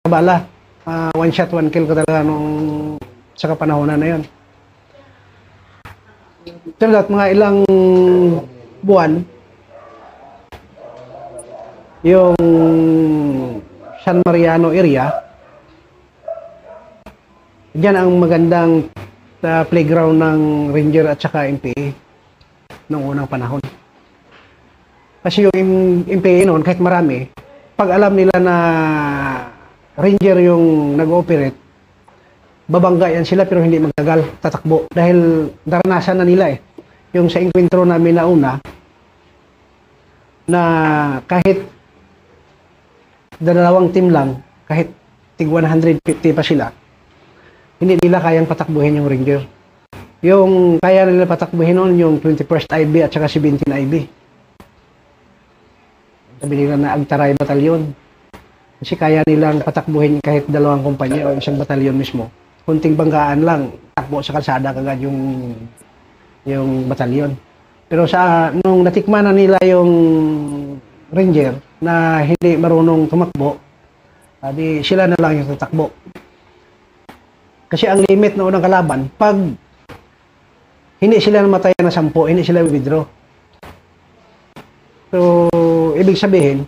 bala. One shot, one kill ko talaga nung sa kapanahonan na yun. Pero that mga ilang buwan, yung San Mariano area, diyan ang magandang playground ng Ranger at saka MPA noong unang panahon. Kasi yung MPA noon, kahit marami, pag alam nila na Ranger yung nag-ooperate, babangga yan sila pero hindi magtagal, tatakbo. Dahil naranasan na nila eh. Yung sa enkwentro namin na una, na kahit dalawang team lang, kahit tig 150 pa sila, hindi nila kayang patakbuhin yung Ranger. Yung kaya nila patakbuhin noon, yung 21st IB at saka 17 IB. Sabi nila na Agtaray Batalyon. Kasi kaya nilang patakbuhin kahit dalawang kumpanya o isang batalyon mismo. Kunting banggaan lang, takbo sa kalsada kagad yung batalyon. Pero nung natikman na nila yung Ranger na hindi marunong tumakbo, di sila na lang yung tatakbo. Kasi ang limit na unang kalaban, pag hindi sila namatayan na 10, hindi sila withdraw. So, ibig sabihin,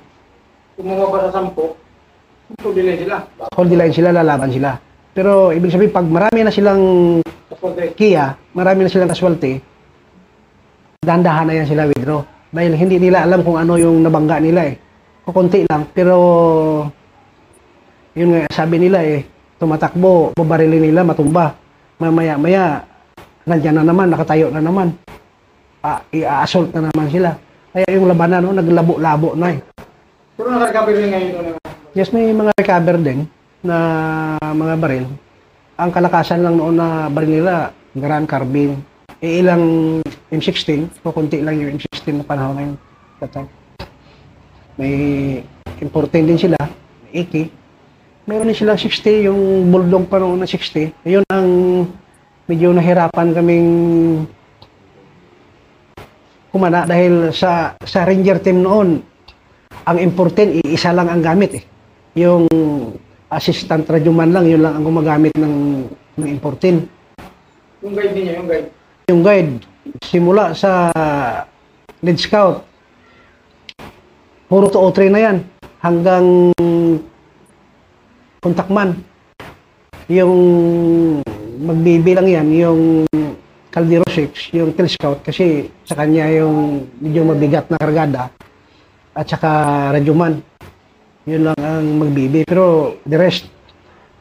kung mababa sa 10, hold the line sila. Hold the line sila, lalaban sila. Pero ibig sabihin, pag marami na silang kiya, marami na silang casualty, dahan-dahan na yan sila withdraw. Dahil hindi nila alam kung ano yung nabangga nila eh. Kukunti lang, pero yun nga, sabi nila eh, tumatakbo, babarilin nila, matumba. Maya, nandiyan na naman, nakatayo na naman. I-assault na naman sila. Kaya yung labanan, no, naglabo-labo na eh. Pero naka-recover rin ngayon. Yes, may mga recover din na mga baril. Ang kalakasan lang noon na baril nila, Grand Carbine. Ilang M16, kukunti lang yung M16 na panahon na yun. May M14 din sila, may AK. Meron din silang 60, yung Bulldog pa noon na 60. Yun ang medyo nahirapan kaming kumana dahil sa Ranger team noon, ang M14, isa lang ang gamit eh. Yung assistant radyoman lang, yun lang ang gumagamit ng M14. Yung guide niya, yung guide. Yung guide, simula sa lead scout, puro 203 na yan, hanggang kontakman. Yung magbibilang yan, yung Caldero 6, yung kill scout, kasi sa kanya yung medyo mabigat na kargada, at saka radyoman. Yun lang ang magbibi. Pero the rest,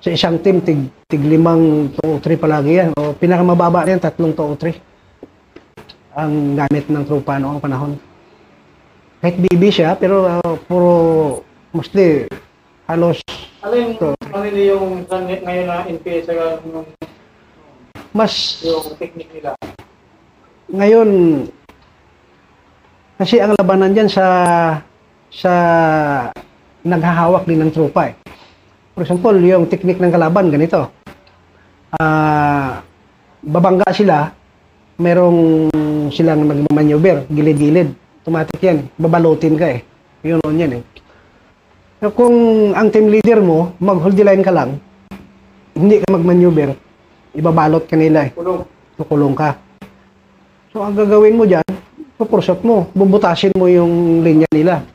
sa isang team, tig 5 203 palagi yan. O pinakamababa yan, 3 203 ang gamit ng tropa noong panahon. Kahit BB siya, pero puro mostly halos alin yung ngayon na NPS sa mas yung technique nila. Ngayon kasi ang labanan diyan sa naghahawak din ng tropa eh. For example, yung technique ng kalaban ganito. Babangga sila, merong silang nagmamaneuver, gilid-gilid. Automatic yan, babalutin ka eh. Yun yan eh. So, kung ang team leader mo, mag-hold the line ka lang, hindi ka mag-maneuver, ibabalot ka nila eh. Kukulong ka. So, ang gagawin mo dyan, pupursot mo, bubutasin mo yung linya nila.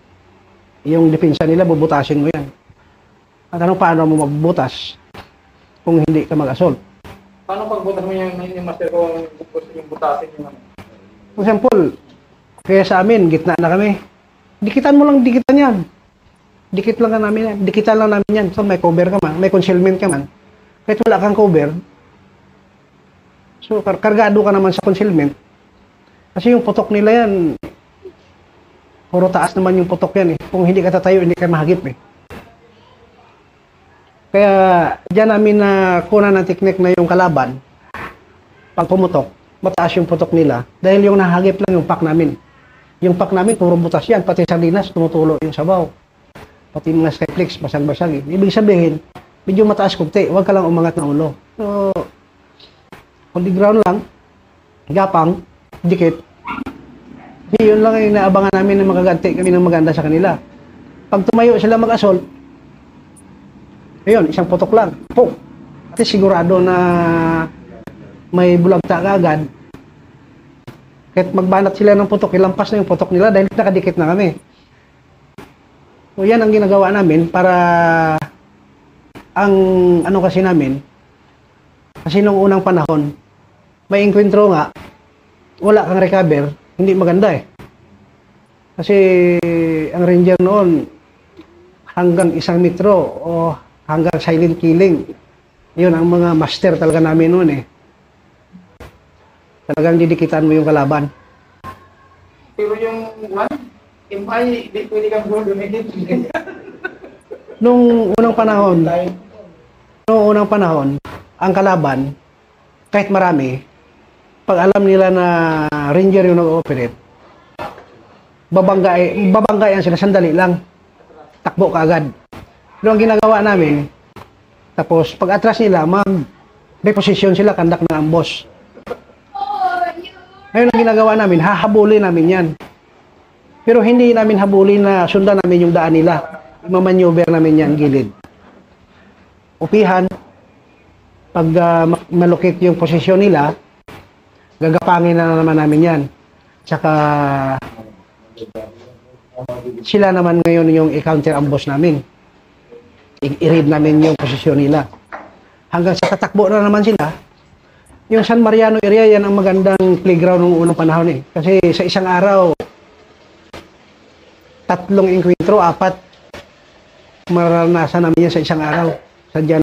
Yung depensa nila, bubutasin mo yan. At ano, paano mo magbutas kung hindi ka mag-assault? Paano pagbutas mo yung master ko yung butasin yung ano? For example, kaya sa amin, gitna na kami. Dikitan mo lang, dikitan yan. Dikit lang ka namin yan. Dikitan lang namin yan. So, may cover ka man, may concealment ka man. Kahit wala kang cover, so, kargado ka naman sa concealment. Kasi yung putok nila yan, puro taas naman yung putok yan eh. Kung hindi ka tatayo, hindi ka mahagip eh. Kaya, dyan namin na kunan ng teknik na yung kalaban, pag pumutok, mataas yung putok nila. Dahil yung nahagip lang yung pack namin. Yung pack namin, puro butas yan. Pati sardinas, tumutulo yung sabaw. Pati mga skyflakes, basag-basag. Ibig sabihin, medyo mataas kunti. Huwag ka lang umangat ng ulo. So, on the ground lang, gapang, dikit. Yun lang yung naabangan namin na makaganti kami ng maganda sa kanila. Pag tumayo sila mag-assault, Ayun, isang putok lang. Po. At sigurado na may bulagta agad. Kahit magbanat sila ng putok, ilampas na yung putok nila dahil nakadikit na kami. So yan ang ginagawa namin para ang ano kasi namin, kasi nung unang panahon, may inkwentro nga, wala kang recover, hindi maganda eh. Kasi ang ranger noon, hanggang 1 metro o hanggang silent killing. Yun ang mga master talaga namin noon eh. Talagang didikitan mo yung kalaban. Pero yung one, MI, di pwede kang gumamit. Nung unang panahon, ang kalaban, kahit marami, pag alam nila na ranger yung nag-ooperate, babanggayan sila, sandali lang. Takbo kaagad. Pero ang ginagawa namin, tapos pag atras nila, mag-reposition sila, kandak ng ambos. Ngayon ang ginagawa namin, hahabulin namin yan. Pero hindi namin habulin na sundan namin yung daan nila. Mamaneuver namin yan, gilid. Upihan, pag malukit yung posisyon nila, gagapangin na naman namin yan. Tsaka, sila naman ngayon yung i-counter ambush namin. I-read namin yung posisyon nila. Hanggang sa tatakbo na naman sila, yung San Mariano area, yan ang magandang playground ng unang panahon eh. Kasi sa isang araw, 3 inkwentro, 4, maranasan namin yan sa isang araw. Sadya